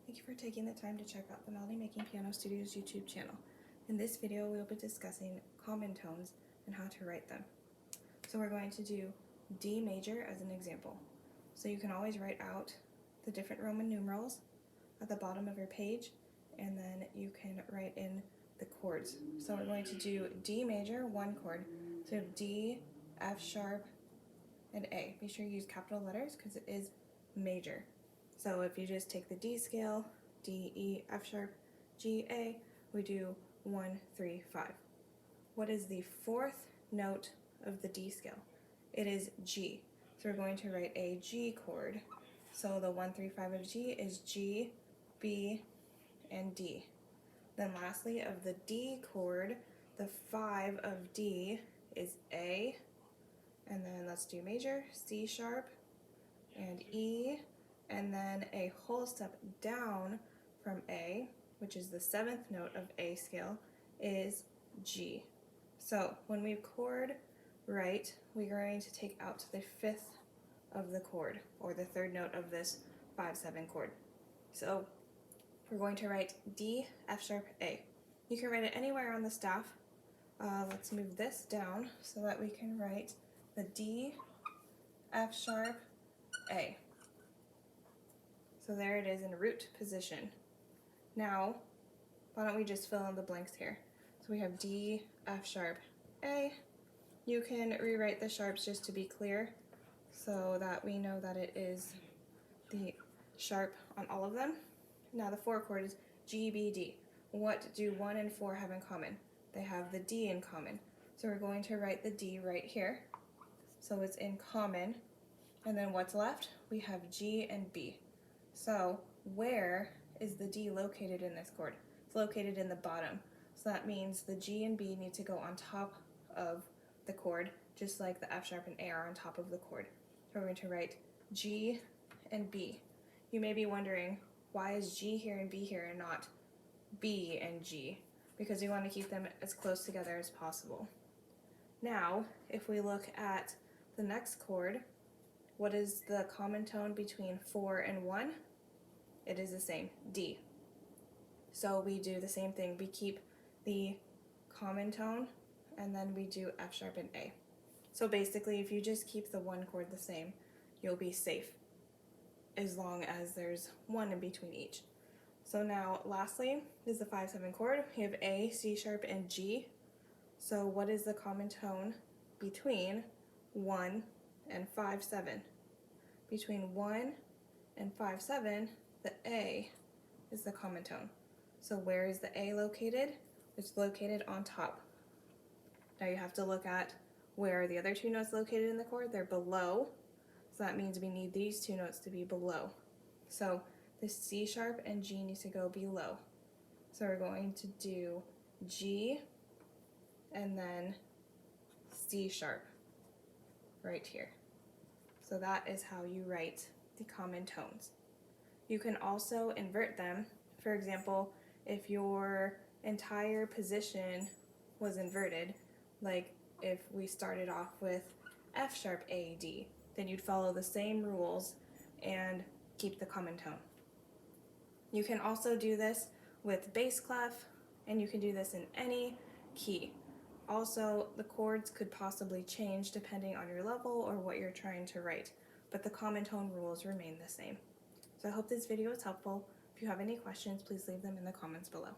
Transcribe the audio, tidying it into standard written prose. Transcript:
Thank you for taking the time to check out the Melody Making Piano Studio's YouTube channel. In this video, we will be discussing common tones and how to write them. So we're going to do D major as an example. So you can always write out the different Roman numerals at the bottom of your page, and then you can write in the chords. So we're going to do D major, one chord. So we have D, F sharp, and A. Be sure you use capital letters because it is major. So if you just take the D scale, D, E, F sharp, G, A, we do 1, 3, 5. What is the fourth note of the D scale? It is G. So we're going to write a G chord. So the 1, 3, 5 of G is G, B, and D. Then lastly, of the D chord, the 5 of D is A, and then let's do major, C sharp, and E, and then a whole step down from A, which is the 7th note of A scale, is G. So when we chord write, we're going to take out the 5th of the chord, or the 3rd note of this 5-7 chord. So we're going to write D, F sharp, A. You can write it anywhere on the staff. Let's move this down so that we can write the D, F sharp, A. So there it is in root position. Now, why don't we just fill in the blanks here? So we have D, F sharp, A. You can rewrite the sharps just to be clear so that we know that it is the sharp on all of them. Now the 4 chord is G, B, D. What do 1 and 4 have in common? They have the D in common. So we're going to write the D right here. So it's in common. And then what's left? We have G and B. So where is the D located in this chord? It's located in the bottom. So that means the G and B need to go on top of the chord, just like the F sharp and A are on top of the chord. So we're going to write G and B. You may be wondering, why is G here and B here and not B and G? Because we want to keep them as close together as possible. Now, if we look at the next chord, what is the common tone between 4 and 1? It is the same, D. So we do the same thing. We keep the common tone, and then we do F sharp and A. So basically, if you just keep the one chord the same, you'll be safe, as long as there's 1 in between each. So now, lastly, is the 5-7 chord. We have A, C sharp, and G. So what is the common tone between 1 and 5-7? Between 1 and 5-7, the A is the common tone. So where is the A located? It's located on top. Now you have to look at where are the other 2 notes located in the chord. They're below. So that means we need these 2 notes to be below. So the C sharp and G need to go below. So we're going to do G and then C sharp right here. So that is how you write the common tones. You can also invert them. For example, if your entire position was inverted, like if we started off with F sharp, A, D, then you'd follow the same rules and keep the common tone. You can also do this with bass clef, and you can do this in any key. Also, the chords could possibly change depending on your level or what you're trying to write, but the common tone rules remain the same. So I hope this video was helpful. If you have any questions, please leave them in the comments below.